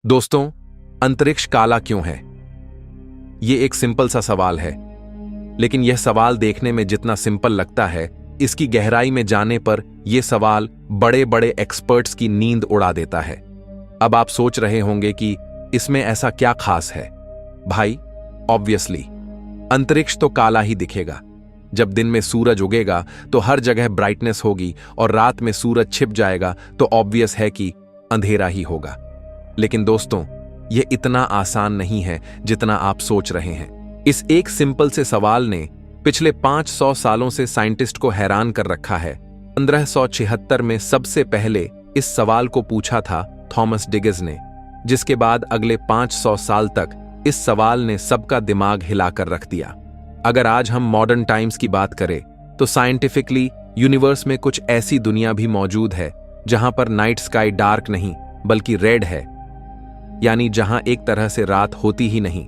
दोस्तों, अंतरिक्ष काला क्यों है? ये एक सिंपल सा सवाल है, लेकिन यह सवाल देखने में जितना सिंपल लगता है, इसकी गहराई में जाने पर यह सवाल बड़े बड़े एक्सपर्ट्स की नींद उड़ा देता है। अब आप सोच रहे होंगे कि इसमें ऐसा क्या खास है? भाई, ऑब्वियसली अंतरिक्ष तो काला ही दिखेगा। जब दिन में सूरज उगेगा तो हर जगह ब्राइटनेस होगी और रात में सूरज छिप जाएगा तो ऑब्वियस है कि अंधेरा ही होगा। लेकिन दोस्तों, यह इतना आसान नहीं है जितना आप सोच रहे हैं। इस एक सिंपल से सवाल ने पिछले 500 सालों से साइंटिस्ट को हैरान कर रखा है। 1576 में सबसे पहले इस सवाल को पूछा था थॉमस डिगिस ने, जिसके बाद अगले 500 साल तक इस सवाल ने सबका दिमाग हिलाकर रख दिया। अगर आज हम मॉडर्न टाइम्स की बात करें तो साइंटिफिकली यूनिवर्स में कुछ ऐसी दुनिया भी मौजूद है जहां पर नाइट स्काई डार्क नहीं बल्कि रेड है, यानी जहां एक तरह से रात होती ही नहीं।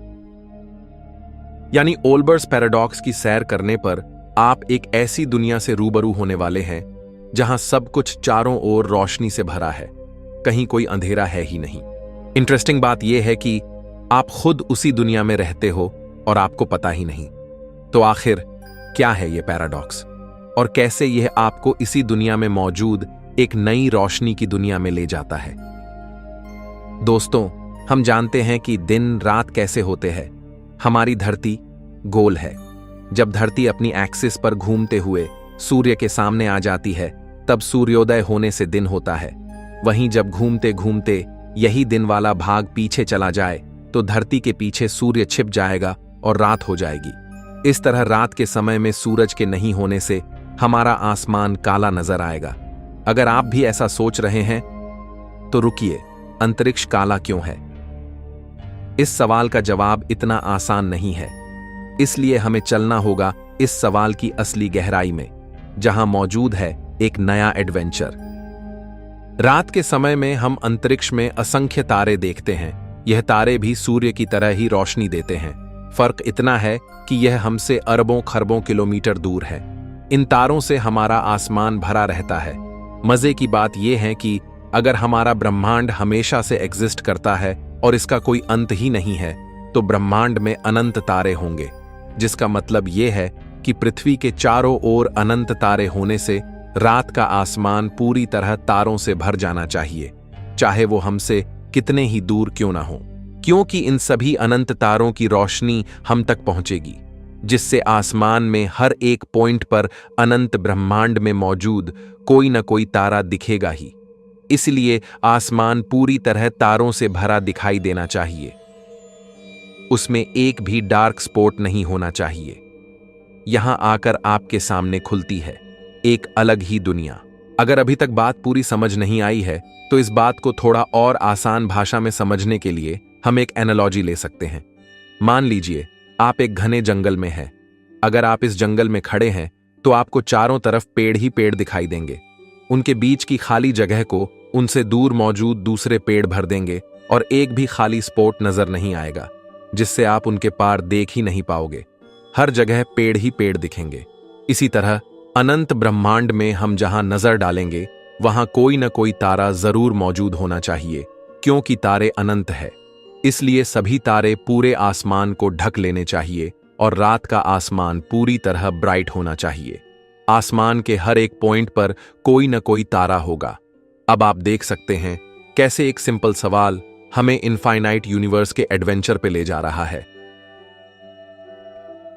यानी ओल्बर्स पैराडॉक्स की सैर करने पर आप एक ऐसी दुनिया से रूबरू होने वाले हैं जहां सब कुछ चारों ओर रोशनी से भरा है, कहीं कोई अंधेरा है ही नहीं। इंटरेस्टिंग बात यह है कि आप खुद उसी दुनिया में रहते हो और आपको पता ही नहीं। तो आखिर क्या है यह पैराडॉक्स और कैसे यह आपको इसी दुनिया में मौजूद एक नई रोशनी की दुनिया में ले जाता है? दोस्तों, हम जानते हैं कि दिन रात कैसे होते हैं। हमारी धरती गोल है। जब धरती अपनी एक्सिस पर घूमते हुए सूर्य के सामने आ जाती है तब सूर्योदय होने से दिन होता है। वहीं जब घूमते घूमते यही दिन वाला भाग पीछे चला जाए तो धरती के पीछे सूर्य छिप जाएगा और रात हो जाएगी। इस तरह रात के समय में सूरज के नहीं होने से हमारा आसमान काला नजर आएगा। अगर आप भी ऐसा सोच रहे हैं तो रुकिए, अंतरिक्ष काला क्यों है? इस सवाल का जवाब इतना आसान नहीं है, इसलिए हमें चलना होगा इस सवाल की असली गहराई में, जहां मौजूद है एक नया एडवेंचर। रात के समय में हम अंतरिक्ष में असंख्य तारे देखते हैं। यह तारे भी सूर्य की तरह ही रोशनी देते हैं। फर्क इतना है कि यह हमसे अरबों खरबों किलोमीटर दूर है। इन तारों से हमारा आसमान भरा रहता है। मजे की बात यह है कि अगर हमारा ब्रह्मांड हमेशा से एग्जिस्ट करता है और इसका कोई अंत ही नहीं है, तो ब्रह्मांड में अनंत तारे होंगे, जिसका मतलब यह है कि पृथ्वी के चारों ओर अनंत तारे होने से रात का आसमान पूरी तरह तारों से भर जाना चाहिए, चाहे वो हमसे कितने ही दूर क्यों ना हो, क्योंकि इन सभी अनंत तारों की रोशनी हम तक पहुंचेगी, जिससे आसमान में हर एक पॉइंट पर अनंत ब्रह्मांड में मौजूद कोई न कोई तारा दिखेगा ही। इसलिए आसमान पूरी तरह तारों से भरा दिखाई देना चाहिए। उसमें एक भी डार्क स्पॉट नहीं होना चाहिए। यहां आकर आपके सामने खुलती है एक अलग ही दुनिया। अगर अभी तक बात पूरी समझ नहीं आई है तो इस बात को थोड़ा और आसान भाषा में समझने के लिए हम एक एनालॉजी ले सकते हैं। मान लीजिए आप एक घने जंगल में हैं। अगर आप इस जंगल में खड़े हैं तो आपको चारों तरफ पेड़ ही पेड़ दिखाई देंगे। उनके बीच की खाली जगह को उनसे दूर मौजूद दूसरे पेड़ भर देंगे और एक भी खाली स्पॉट नजर नहीं आएगा, जिससे आप उनके पार देख ही नहीं पाओगे। हर जगह पेड़ ही पेड़ दिखेंगे। इसी तरह अनंत ब्रह्मांड में हम जहां नजर डालेंगे वहां कोई न कोई तारा जरूर मौजूद होना चाहिए, क्योंकि तारे अनंत है। इसलिए सभी तारे पूरे आसमान को ढक लेने चाहिए और रात का आसमान पूरी तरह ब्राइट होना चाहिए। आसमान के हर एक पॉइंट पर कोई न कोई तारा होगा। अब आप देख सकते हैं कैसे एक सिंपल सवाल हमें इनफाइनाइट यूनिवर्स के एडवेंचर पे ले जा रहा है।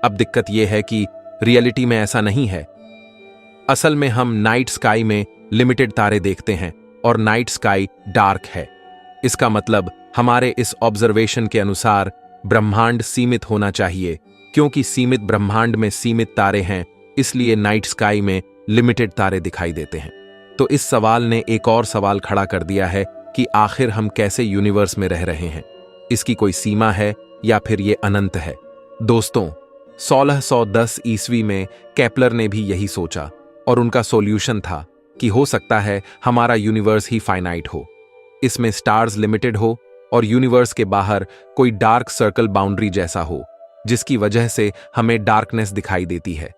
अब दिक्कत यह है कि रियलिटी में ऐसा नहीं है। असल में हम नाइट स्काई में लिमिटेड तारे देखते हैं और नाइट स्काई डार्क है। इसका मतलब हमारे इस ऑब्जर्वेशन के अनुसार ब्रह्मांड सीमित होना चाहिए, क्योंकि सीमित ब्रह्मांड में सीमित तारे हैं, इसलिए नाइट स्काई में लिमिटेड तारे दिखाई देते हैं। तो इस सवाल ने एक और सवाल खड़ा कर दिया है कि आखिर हम कैसे यूनिवर्स में रह रहे हैं? इसकी कोई सीमा है या फिर ये अनंत है? दोस्तों, 1610 ईस्वी में केपलर ने भी यही सोचा और उनका सॉल्यूशन था कि हो सकता है हमारा यूनिवर्स ही फाइनाइट हो, इसमें स्टार्स लिमिटेड हो और यूनिवर्स के बाहर कोई डार्क सर्कल बाउंड्री जैसा हो, जिसकी वजह से हमें डार्कनेस दिखाई देती है।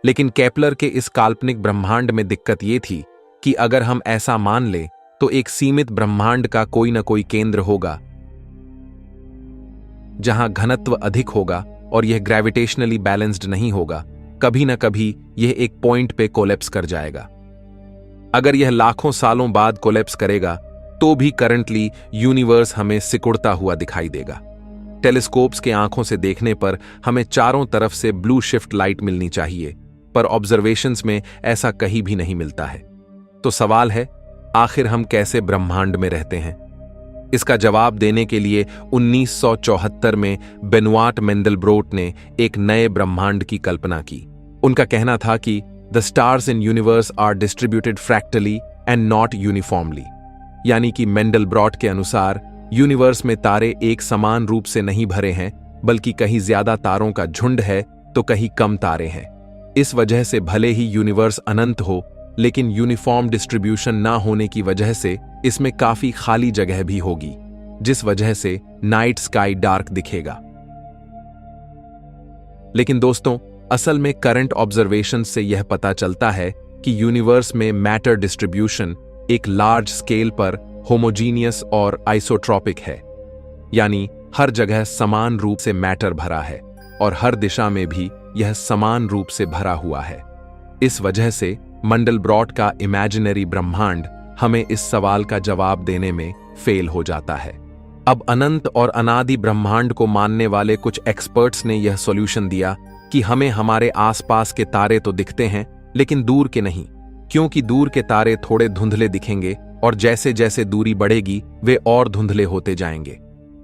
लेकिन केपलर के इस काल्पनिक ब्रह्मांड में दिक्कत ये थी कि अगर हम ऐसा मान लें तो एक सीमित ब्रह्मांड का कोई न कोई केंद्र होगा जहां घनत्व अधिक होगा और यह ग्रेविटेशनली बैलेंस्ड नहीं होगा, कभी न कभी यह एक पॉइंट पे कोलैप्स कर जाएगा। अगर यह लाखों सालों बाद कोलैप्स करेगा तो भी करंटली यूनिवर्स हमें सिकुड़ता हुआ दिखाई देगा। टेलीस्कोप्स के आंखों से देखने पर हमें चारों तरफ से ब्लू शिफ्ट लाइट मिलनी चाहिए, पर ऑब्जर्वेशंस में ऐसा कहीं भी नहीं मिलता है। तो सवाल है, आखिर हम कैसे ब्रह्मांड में रहते हैं? इसका जवाब देने के लिए 1974 में बेनवाट मेंडलब्रोट ने एक नए ब्रह्मांड की कल्पना की। उनका कहना था कि the stars in universe are distributed fractally and not uniformly, यानी कि मेंडलब्रोट के अनुसार यूनिवर्स में तारे एक समान रूप से नहीं भरे हैं, बल्कि कहीं ज्यादा तारों का झुंड है तो कहीं कम तारे हैं। इस वजह से भले ही यूनिवर्स अनंत हो, लेकिन यूनिफॉर्म डिस्ट्रीब्यूशन ना होने की वजह से इसमें काफी खाली जगह भी होगी, जिस वजह से नाइट स्काई डार्क दिखेगा। लेकिन दोस्तों, असल में करंट ऑब्जर्वेशन से यह पता चलता है कि यूनिवर्स में मैटर डिस्ट्रीब्यूशन एक लार्ज स्केल पर होमोजीनियस और आइसोट्रॉपिक है, यानी हर जगह समान रूप से मैटर भरा है और हर दिशा में भी यह समान रूप से भरा हुआ है। इस वजह से मंडलब्रॉट का इमेजिनरी ब्रह्मांड हमें इस सवाल का जवाब देने में फेल हो जाता है। अब अनंत और अनादि ब्रह्मांड को मानने वाले कुछ एक्सपर्ट्स ने यह सॉल्यूशन दिया कि हमें हमारे आसपास के तारे तो दिखते हैं, लेकिन दूर के नहीं, क्योंकि दूर के तारे थोड़े धुंधले दिखेंगे और जैसे जैसे दूरी बढ़ेगी वे और धुंधले होते जाएंगे।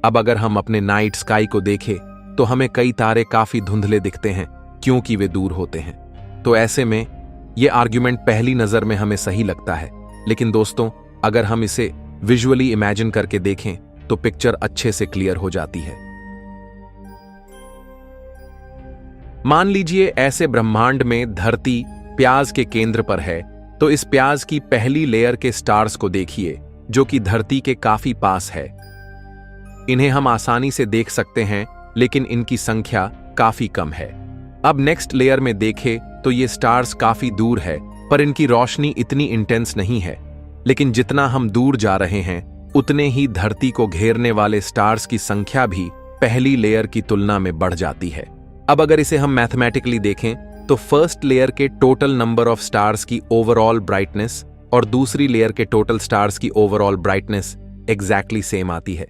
अब अगर हम अपने नाइट स्काई को देखें तो हमें कई तारे काफी धुंधले दिखते हैं, क्योंकि वे दूर होते हैं। तो ऐसे में यह आर्ग्यूमेंट पहली नजर में हमें सही लगता है, लेकिन दोस्तों, अगर हम इसे विजुअली इमेजिन करके देखें तो पिक्चर अच्छे से क्लियर हो जाती है। मान लीजिए ऐसे ब्रह्मांड में धरती प्याज के केंद्र पर है, तो इस प्याज की पहली लेयर के स्टार्स को देखिए, जो कि धरती के काफी पास है। इन्हें हम आसानी से देख सकते हैं, लेकिन इनकी संख्या काफी कम है। अब नेक्स्ट लेयर में देखें तो ये स्टार्स काफी दूर है, पर इनकी रोशनी इतनी इंटेंस नहीं है। लेकिन जितना हम दूर जा रहे हैं, उतने ही धरती को घेरने वाले स्टार्स की संख्या भी पहली लेयर की तुलना में बढ़ जाती है। अब अगर इसे हम मैथमेटिकली देखें तो फर्स्ट लेयर के टोटल नंबर ऑफ स्टार्स की ओवरऑल ब्राइटनेस और दूसरी लेयर के टोटल स्टार्स की ओवरऑल ब्राइटनेस एग्जैक्टली सेम आती है।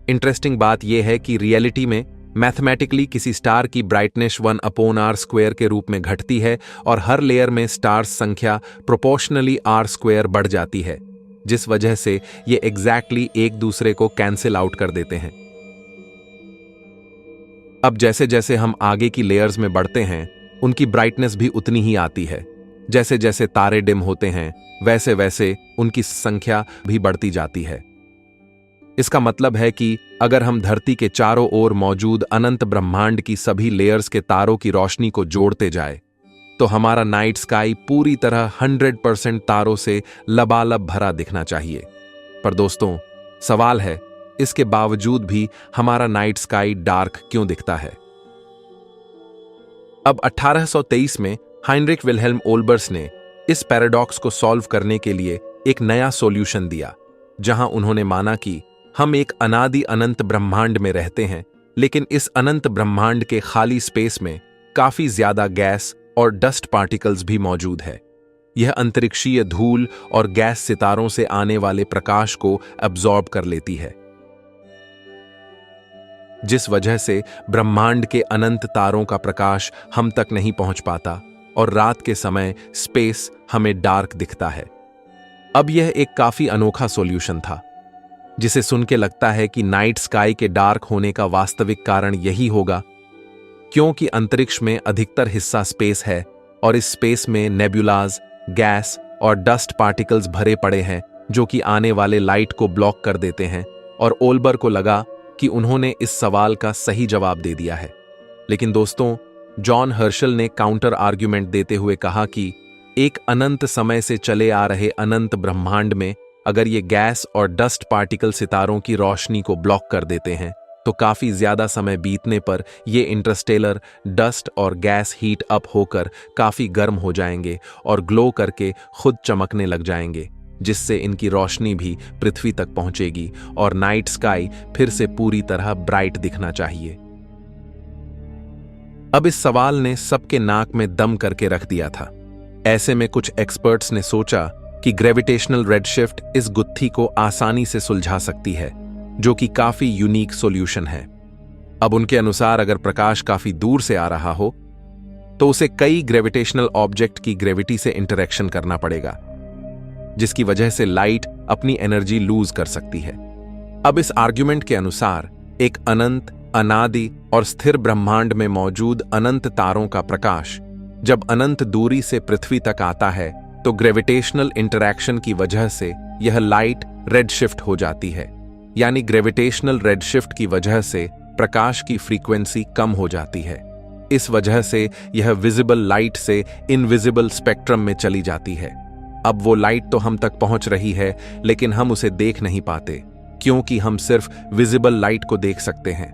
इंटरेस्टिंग बात यह है कि रियलिटी में मैथमेटिकली किसी स्टार की ब्राइटनेस 1/r² के रूप में घटती है और हर लेयर में स्टार्स संख्या प्रोपोर्शनली r² बढ़ जाती है, जिस वजह से ये एग्जैक्टली एक दूसरे को कैंसिल आउट कर देते हैं। अब जैसे जैसे हम आगे की लेयर्स में बढ़ते हैं, उनकी ब्राइटनेस भी उतनी ही आती है। जैसे जैसे तारे डिम होते हैं, वैसे वैसे उनकी संख्या भी बढ़ती जाती है। इसका मतलब है कि अगर हम धरती के चारों ओर मौजूद अनंत ब्रह्मांड की सभी लेयर्स के तारों की रोशनी को जोड़ते जाए, तो हमारा नाइट स्काई पूरी तरह 100% तारों से लबालब भरा दिखना चाहिए। पर दोस्तों, सवाल है, इसके बावजूद भी हमारा नाइट स्काई डार्क क्यों दिखता है? अब 1823 में हाइनरिक विल्हेल्म ओल्बर्स ने इस पैराडॉक्स को सॉल्व करने के लिए एक नया सॉल्यूशन दिया, जहां उन्होंने माना कि हम एक अनादि अनंत ब्रह्मांड में रहते हैं, लेकिन इस अनंत ब्रह्मांड के खाली स्पेस में काफी ज्यादा गैस और डस्ट पार्टिकल्स भी मौजूद है। यह अंतरिक्षीय धूल और गैस सितारों से आने वाले प्रकाश को अब्सॉर्ब कर लेती है, जिस वजह से ब्रह्मांड के अनंत तारों का प्रकाश हम तक नहीं पहुंच पाता और रात के समय स्पेस हमें डार्क दिखता है। अब यह एक काफी अनोखा सॉल्यूशन था, जिसे सुन के लगता है कि नाइट स्काई के डार्क होने का वास्तविक कारण यही होगा क्योंकि अंतरिक्ष में अधिकतर हिस्सा स्पेस है और इस स्पेस में नेबुलाज, गैस और डस्ट पार्टिकल्स भरे पड़े हैं, जो कि आने वाले लाइट को ब्लॉक कर देते हैं। और ओल्बर को लगा कि उन्होंने इस सवाल का सही जवाब दे दिया है। लेकिन दोस्तों, जॉन हर्शल ने काउंटर आर्ग्यूमेंट देते हुए कहा कि एक अनंत समय से चले आ रहे अनंत ब्रह्मांड में अगर ये गैस और डस्ट पार्टिकल सितारों की रोशनी को ब्लॉक कर देते हैं, तो काफी ज्यादा समय बीतने पर ये इंटरस्टेलर डस्ट और गैस हीट अप होकर काफी गर्म हो जाएंगे और ग्लो करके खुद चमकने लग जाएंगे, जिससे इनकी रोशनी भी पृथ्वी तक पहुंचेगी और नाइट स्काई फिर से पूरी तरह ब्राइट दिखना चाहिए। अब इस सवाल ने सबके नाक में दम करके रख दिया था। ऐसे में कुछ एक्सपर्ट्स ने सोचा कि ग्रेविटेशनल रेडशिफ्ट इस गुत्थी को आसानी से सुलझा सकती है, जो कि काफी यूनिक सॉल्यूशन है। अब उनके अनुसार अगर प्रकाश काफी दूर से आ रहा हो तो उसे कई ग्रेविटेशनल ऑब्जेक्ट की ग्रेविटी से इंटरेक्शन करना पड़ेगा, जिसकी वजह से लाइट अपनी एनर्जी लूज कर सकती है। अब इस आर्ग्यूमेंट के अनुसार एक अनंत, अनादि और स्थिर ब्रह्मांड में मौजूद अनंत तारों का प्रकाश जब अनंत दूरी से पृथ्वी तक आता है तो ग्रेविटेशनल इंटरैक्शन की वजह से यह लाइट रेडशिफ्ट हो जाती है। यानी ग्रेविटेशनल रेडशिफ्ट की वजह से प्रकाश की फ्रीक्वेंसी कम हो जाती है। इस वजह से यह विजिबल लाइट से इनविजिबल स्पेक्ट्रम में चली जाती है। अब वो लाइट तो हम तक पहुंच रही है, लेकिन हम उसे देख नहीं पाते, क्योंकि हम सिर्फ विजिबल लाइट को देख सकते हैं।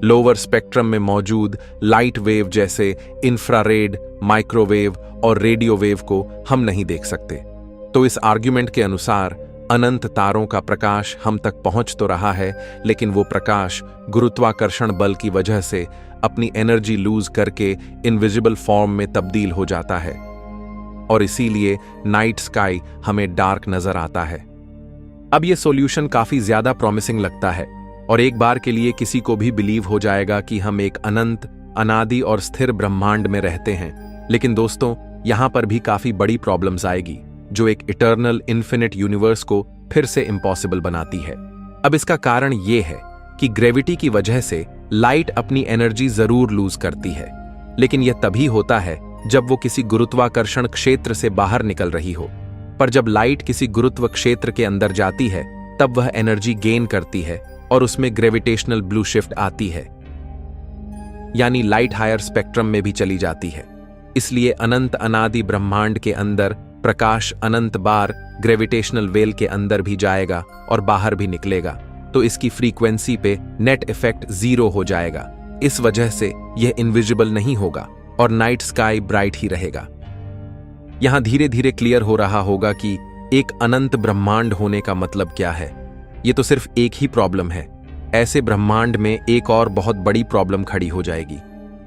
लोअर स्पेक्ट्रम में मौजूद लाइट वेव जैसे इंफ्रारेड, माइक्रोवेव और रेडियो वेव को हम नहीं देख सकते। तो इस आर्ग्यूमेंट के अनुसार अनंत तारों का प्रकाश हम तक पहुंच तो रहा है, लेकिन वो प्रकाश गुरुत्वाकर्षण बल की वजह से अपनी एनर्जी लूज करके इनविजिबल फॉर्म में तब्दील हो जाता है और इसीलिए नाइट स्काई हमें डार्क नजर आता है। अब ये सॉल्यूशन काफी ज्यादा प्रॉमिसिंग लगता है और एक बार के लिए किसी को भी बिलीव हो जाएगा कि हम एक अनंत, अनादि और स्थिर ब्रह्मांड में रहते हैं। लेकिन दोस्तों, यहां पर भी काफी बड़ी प्रॉब्लम्स आएगी, जो एक इटर्नल इन्फिनिट यूनिवर्स को फिर से इम्पॉसिबल बनाती है। अब इसका कारण यह है कि ग्रेविटी की वजह से लाइट अपनी एनर्जी जरूर लूज करती है, लेकिन यह तभी होता है जब वो किसी गुरुत्वाकर्षण क्षेत्र से बाहर निकल रही हो। पर जब लाइट किसी गुरुत्व क्षेत्र के अंदर जाती है, तब वह एनर्जी गेन करती है और उसमें ग्रेविटेशनल ब्लू शिफ्ट आती है, यानी लाइट हायर स्पेक्ट्रम में भी चली जाती है। इसलिए अनंत अनादि ब्रह्मांड के अंदर प्रकाश अनंत बार ग्रेविटेशनल वेल के अंदर भी जाएगा और बाहर भी निकलेगा, तो इसकी फ्रीक्वेंसी पे नेट इफेक्ट 0 हो जाएगा। इस वजह से यह इनविजिबल नहीं होगा और नाइट स्काई ब्राइट ही रहेगा। यहां धीरे धीरे क्लियर हो रहा होगा कि एक अनंत ब्रह्मांड होने का मतलब क्या है। यह तो सिर्फ एक ही प्रॉब्लम है। ऐसे ब्रह्मांड में एक और बहुत बड़ी प्रॉब्लम खड़ी हो जाएगी।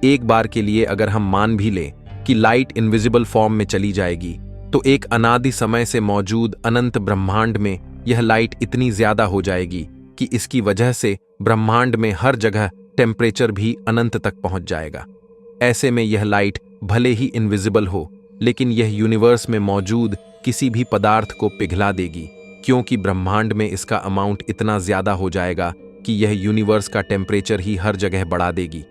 एक बार के लिए अगर हम मान भी लें कि लाइट इनविजिबल फॉर्म में चली जाएगी, तो एक अनादि समय से मौजूद अनंत ब्रह्मांड में यह लाइट इतनी ज्यादा हो जाएगी कि इसकी वजह से ब्रह्मांड में हर जगह टेम्परेचर भी अनंत तक पहुंच जाएगा। ऐसे में यह लाइट भले ही इनविजिबल हो, लेकिन यह यूनिवर्स में मौजूद किसी भी पदार्थ को पिघला देगी, क्योंकि ब्रह्मांड में इसका अमाउंट इतना ज्यादा हो जाएगा कि यह यूनिवर्स का टेम्परेचर ही हर जगह बढ़ा देगी।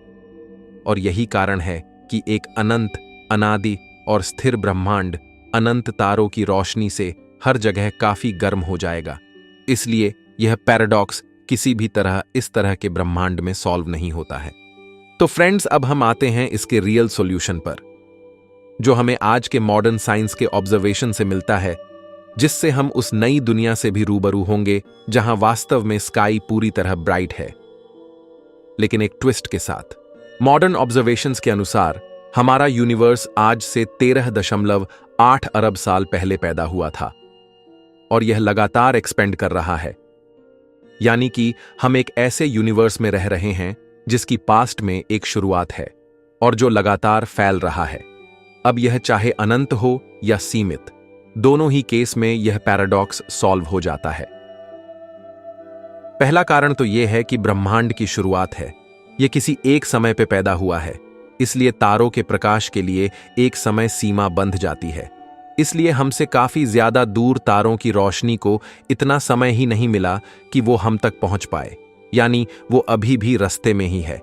और यही कारण है कि एक अनंत, अनादि और स्थिर ब्रह्मांड अनंत तारों की रोशनी से हर जगह काफी गर्म हो जाएगा। इसलिए यह पैराडॉक्स किसी भी तरह इस तरह के ब्रह्मांड में सॉल्व नहीं होता है। तो फ्रेंड्स, अब हम आते हैं इसके रियल सॉल्यूशन पर, जो हमें आज के मॉडर्न साइंस के ऑब्जर्वेशन से मिलता है, जिससे हम उस नई दुनिया से भी रूबरू होंगे जहां वास्तव में स्काई पूरी तरह ब्राइट है, लेकिन एक ट्विस्ट के साथ। मॉडर्न ऑब्जर्वेशंस के अनुसार हमारा यूनिवर्स आज से 13.8 अरब साल पहले पैदा हुआ था और यह लगातार एक्सपेंड कर रहा है। यानी कि हम एक ऐसे यूनिवर्स में रह रहे हैं जिसकी पास्ट में एक शुरुआत है और जो लगातार फैल रहा है। अब यह चाहे अनंत हो या सीमित, दोनों ही केस में यह पैराडॉक्स सॉल्व हो जाता है। पहला कारण तो यह है कि ब्रह्मांड की शुरुआत है, यह किसी एक समय पे पैदा हुआ है, इसलिए तारों के प्रकाश के लिए एक समय सीमा बंध जाती है। इसलिए हमसे काफी ज्यादा दूर तारों की रोशनी को इतना समय ही नहीं मिला कि वो हम तक पहुंच पाए, यानी वो अभी भी रास्ते में ही है।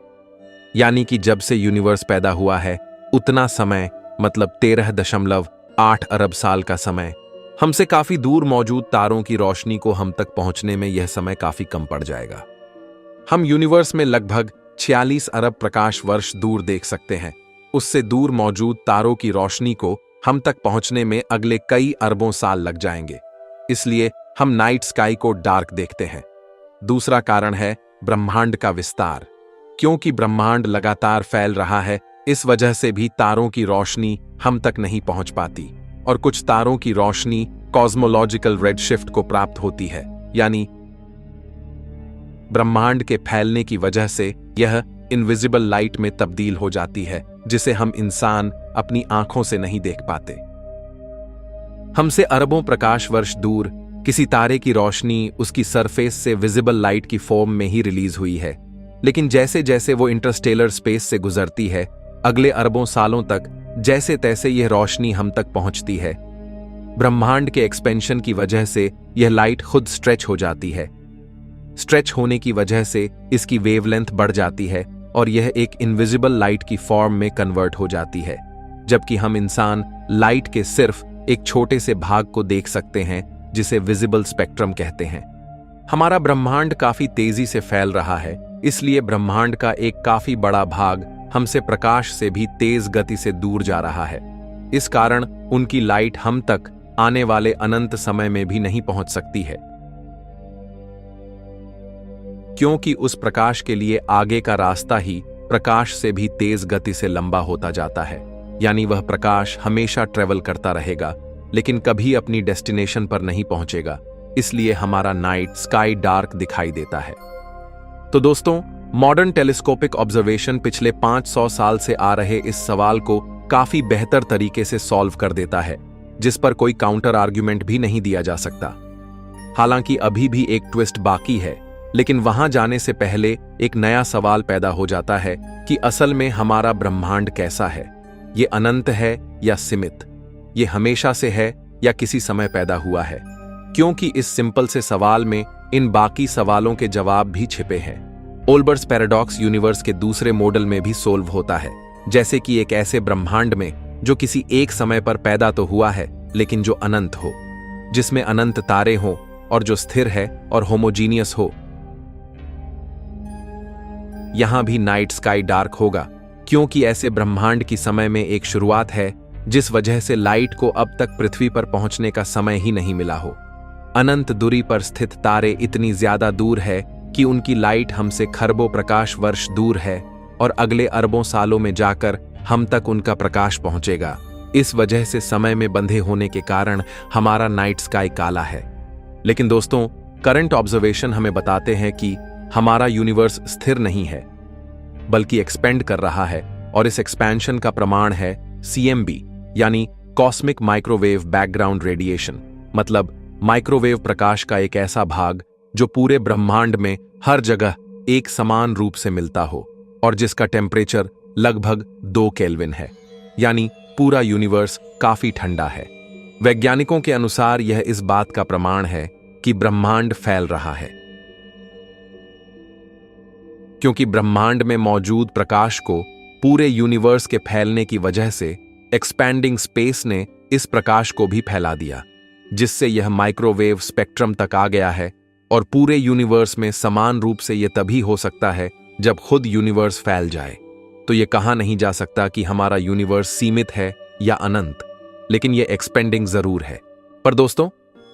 यानी कि जब से यूनिवर्स पैदा हुआ है, उतना समय मतलब 13.8 अरब साल का समय, हमसे काफी दूर मौजूद तारों की रोशनी को हम तक पहुंचने में यह समय काफी कम पड़ जाएगा। हम यूनिवर्स में लगभग 46 अरब प्रकाश वर्ष दूर देख सकते हैं। उससे दूर मौजूद तारों की रोशनी को हम तक पहुंचने में अगले कई अरबों साल लग जाएंगे। इसलिए हम नाइट स्काई को डार्क देखते हैं। दूसरा कारण है ब्रह्मांड का विस्तार। क्योंकि ब्रह्मांड लगातार फैल रहा है, इस वजह से भी तारों की रोशनी हम तक नहीं पहुंच पाती। और कुछ तारों की रोशनी कॉस्मोलॉजिकल रेडशिफ्ट को प्राप्त होती है, यानी ब्रह्मांड के फैलने की वजह से यह इनविजिबल लाइट में तब्दील हो जाती है, जिसे हम इंसान अपनी आंखों से नहीं देख पाते। हमसे अरबों प्रकाश वर्ष दूर किसी तारे की रोशनी उसकी सरफेस से विजिबल लाइट की फॉर्म में ही रिलीज हुई है, लेकिन जैसे जैसे वो इंटरस्टेलर स्पेस से गुजरती है, अगले अरबों सालों तक जैसे तैसे यह रोशनी हम तक पहुंचती है। ब्रह्मांड के एक्सपेंशन की वजह से यह लाइट खुद स्ट्रेच हो जाती है। स्ट्रेच होने की वजह से इसकी वेवलेंथ बढ़ जाती है और यह एक इनविजिबल लाइट की फॉर्म में कन्वर्ट हो जाती है, जबकि हम इंसान लाइट के सिर्फ एक छोटे से भाग को देख सकते हैं, जिसे विजिबल स्पेक्ट्रम कहते हैं। हमारा ब्रह्मांड काफी तेजी से फैल रहा है, इसलिए ब्रह्मांड का एक काफी बड़ा भाग हमसे प्रकाश से भी तेज गति से दूर जा रहा है। इस कारण उनकी लाइट हम तक आने वाले अनंत समय में भी नहीं पहुंच सकती है, क्योंकि उस प्रकाश के लिए आगे का रास्ता ही प्रकाश से भी तेज गति से लंबा होता जाता है। यानी वह प्रकाश हमेशा ट्रेवल करता रहेगा, लेकिन कभी अपनी डेस्टिनेशन पर नहीं पहुंचेगा। इसलिए हमारा नाइट स्काई डार्क दिखाई देता है। तो दोस्तों, मॉडर्न टेलीस्कोपिक ऑब्जर्वेशन पिछले 500 साल से आ रहे इस सवाल को काफी बेहतर तरीके से सॉल्व कर देता है, जिस पर कोई काउंटर आर्ग्यूमेंट भी नहीं दिया जा सकता। हालांकि अभी भी एक ट्विस्ट बाकी है, लेकिन वहां जाने से पहले एक नया सवाल पैदा हो जाता है कि असल में हमारा ब्रह्मांड कैसा है? ये अनंत है या सीमित? ये हमेशा से है या किसी समय पैदा हुआ है? क्योंकि इस सिंपल से सवाल में इन बाकी सवालों के जवाब भी छिपे हैं। ओल्बर्ट्स पैराडॉक्स यूनिवर्स के दूसरे मॉडल में भी सोल्व होता है, जैसे कि एक ऐसे ब्रह्मांड में जो किसी एक समय पर पैदा तो हुआ है, लेकिन जो अनंत हो, जिसमें अनंत तारे हों और जो स्थिर है और होमोजीनियस हो। यहां भी नाइट स्काई डार्क होगा, क्योंकि ऐसे ब्रह्मांड की समय में एक शुरुआत है, जिस वजह से लाइट को अब तक पृथ्वी पर पहुंचने का समय ही नहीं मिला हो। अनंत दूरी पर स्थित तारे इतनी ज्यादा दूर है कि उनकी लाइट हमसे खरबों प्रकाश वर्ष दूर है और अगले अरबों सालों में जाकर हम तक उनका प्रकाश पहुंचेगा। इस वजह से समय में बंधे होने के कारण हमारा नाइट स्काई काला है। लेकिन दोस्तों, करंट ऑब्जर्वेशन हमें बताते हैं कि हमारा यूनिवर्स स्थिर नहीं है, बल्कि एक्सपेंड कर रहा है, और इस एक्सपेंशन का प्रमाण है CMB, यानी कॉस्मिक माइक्रोवेव बैकग्राउंड रेडिएशन। मतलब माइक्रोवेव प्रकाश का एक ऐसा भाग जो पूरे ब्रह्मांड में हर जगह एक समान रूप से मिलता हो और जिसका टेम्परेचर लगभग 2 केल्विन है, यानी पूरा यूनिवर्स काफी ठंडा है। वैज्ञानिकों के अनुसार यह इस बात का प्रमाण है कि ब्रह्मांड फैल रहा है, क्योंकि ब्रह्मांड में मौजूद प्रकाश को पूरे यूनिवर्स के फैलने की वजह से एक्सपैंडिंग स्पेस ने इस प्रकाश को भी फैला दिया, जिससे यह माइक्रोवेव स्पेक्ट्रम तक आ गया है। और पूरे यूनिवर्स में समान रूप से यह तभी हो सकता है जब खुद यूनिवर्स फैल जाए। तो यह कहा नहीं जा सकता कि हमारा यूनिवर्स सीमित है या अनंत, लेकिन यह एक्सपेंडिंग जरूर है। पर दोस्तों,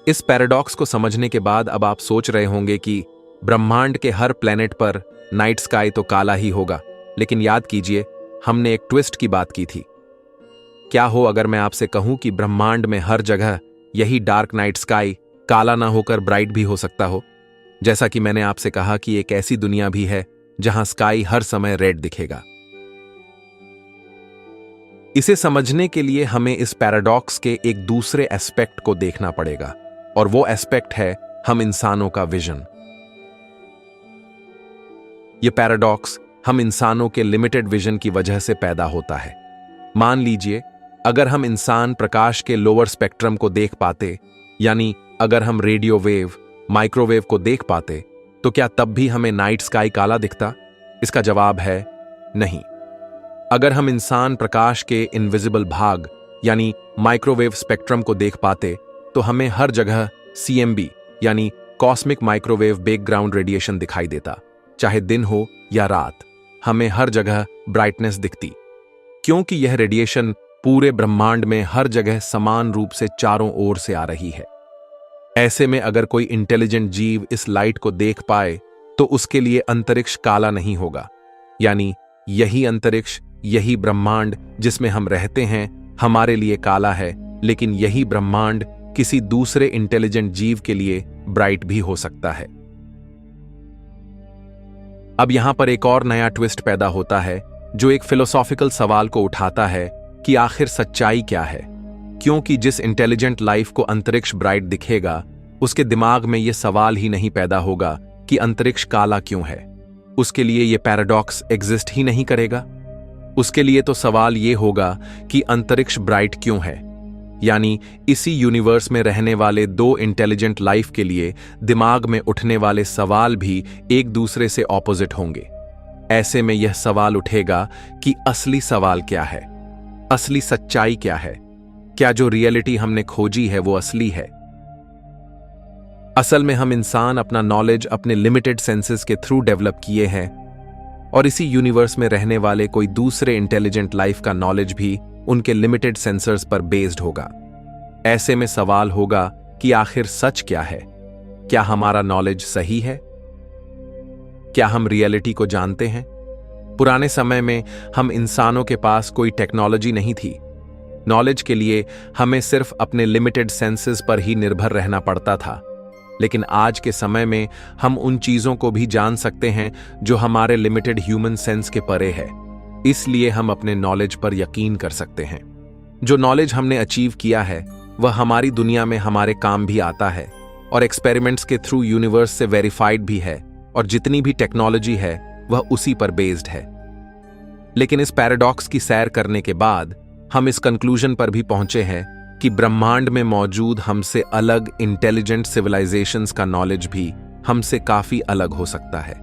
इस पैराडॉक्स को समझने के बाद अब आप सोच रहे होंगे कि ब्रह्मांड के हर प्लेनेट पर नाइट स्काई तो काला ही होगा, लेकिन याद कीजिए, हमने एक ट्विस्ट की बात की थी। क्या हो अगर मैं आपसे कहूं कि ब्रह्मांड में हर जगह यही डार्क नाइट स्काई काला ना होकर ब्राइट भी हो सकता हो? जैसा कि मैंने आपसे कहा कि एक ऐसी दुनिया भी है जहां स्काई हर समय रेड दिखेगा। इसे समझने के लिए हमें इस पैराडॉक्स के एक दूसरे एस्पेक्ट को देखना पड़ेगा, और वो एस्पेक्ट है हम इंसानों का विजन। यह पैराडॉक्स हम इंसानों के लिमिटेड विजन की वजह से पैदा होता है। मान लीजिए, अगर हम इंसान प्रकाश के लोअर स्पेक्ट्रम को देख पाते, यानी अगर हम रेडियो वेव, माइक्रोवेव को देख पाते, तो क्या तब भी हमें नाइट स्काई काला दिखता? इसका जवाब है नहीं। अगर हम इंसान प्रकाश के इनविजिबल भाग, यानी माइक्रोवेव स्पेक्ट्रम को देख पाते, तो हमें हर जगह CMB, यानी कॉस्मिक माइक्रोवेव बैकग्राउंड रेडिएशन दिखाई देता। चाहे दिन हो या रात, हमें हर जगह ब्राइटनेस दिखती, क्योंकि यह रेडिएशन पूरे ब्रह्मांड में हर जगह समान रूप से चारों ओर से आ रही है। ऐसे में अगर कोई इंटेलिजेंट जीव इस लाइट को देख पाए, तो उसके लिए अंतरिक्ष काला नहीं होगा। यानी यही अंतरिक्ष, यही ब्रह्मांड जिसमें हम रहते हैं, हमारे लिए काला है, लेकिन यही ब्रह्मांड किसी दूसरे इंटेलिजेंट जीव के लिए ब्राइट भी हो सकता है। अब यहां पर एक और नया ट्विस्ट पैदा होता है जो एक फिलोसॉफिकल सवाल को उठाता है कि आखिर सच्चाई क्या है। क्योंकि जिस इंटेलिजेंट लाइफ को अंतरिक्ष ब्राइट दिखेगा, उसके दिमाग में यह सवाल ही नहीं पैदा होगा कि अंतरिक्ष काला क्यों है। उसके लिए यह पैराडॉक्स एग्जिस्ट ही नहीं करेगा। उसके लिए तो सवाल यह होगा कि अंतरिक्ष ब्राइट क्यों है। यानी इसी यूनिवर्स में रहने वाले दो इंटेलिजेंट लाइफ के लिए दिमाग में उठने वाले सवाल भी एक दूसरे से ऑपोजिट होंगे। ऐसे में यह सवाल उठेगा कि असली सवाल क्या है, असली सच्चाई क्या है। क्या जो रियलिटी हमने खोजी है वो असली है? असल में हम इंसान अपना नॉलेज अपने लिमिटेड सेंसेस के थ्रू डेवलप किए हैं, और इसी यूनिवर्स में रहने वाले कोई दूसरे इंटेलिजेंट लाइफ का नॉलेज भी उनके लिमिटेड सेंसर्स पर बेस्ड होगा। ऐसे में सवाल होगा कि आखिर सच क्या है? क्या हमारा नॉलेज सही है? क्या हम रियलिटी को जानते हैं? पुराने समय में हम इंसानों के पास कोई टेक्नोलॉजी नहीं थी। नॉलेज के लिए हमें सिर्फ अपने लिमिटेड सेंसेस पर ही निर्भर रहना पड़ता था। लेकिन आज के समय में हम उन चीजों को भी जान सकते हैं जो हमारे लिमिटेड ह्यूमन सेंस के परे है। इसलिए हम अपने नॉलेज पर यकीन कर सकते हैं। जो नॉलेज हमने अचीव किया है वह हमारी दुनिया में हमारे काम भी आता है, और एक्सपेरिमेंट्स के थ्रू यूनिवर्स से वेरीफाइड भी है, और जितनी भी टेक्नोलॉजी है वह उसी पर बेस्ड है। लेकिन इस पैराडॉक्स की सैर करने के बाद हम इस कंक्लूजन पर भी पहुंचे हैं कि ब्रह्मांड में मौजूद हमसे अलग इंटेलिजेंट सिविलाइजेशंस का नॉलेज भी हमसे काफी अलग हो सकता है।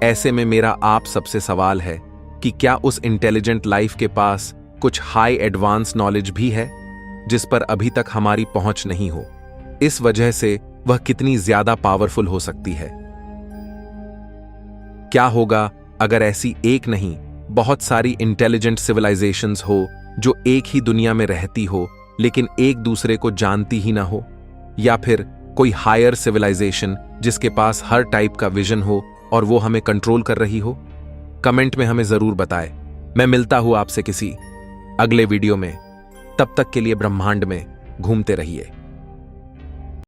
ऐसे में मेरा आप सबसे सवाल है कि क्या उस इंटेलिजेंट लाइफ के पास कुछ हाई एडवांस नॉलेज भी है जिस पर अभी तक हमारी पहुंच नहीं हो? इस वजह से वह कितनी ज्यादा पावरफुल हो सकती है। क्या होगा अगर ऐसी एक नहीं बहुत सारी इंटेलिजेंट सिविलाइजेशंस हो जो एक ही दुनिया में रहती हो लेकिन एक दूसरे को जानती ही ना हो? या फिर कोई हायर सिविलाइजेशन जिसके पास हर टाइप का विजन हो और वो हमें कंट्रोल कर रही हो? कमेंट में हमें जरूर बताएं। मैं मिलता हूं आपसे किसी अगले वीडियो में। तब तक के लिए ब्रह्मांड में घूमते रहिए।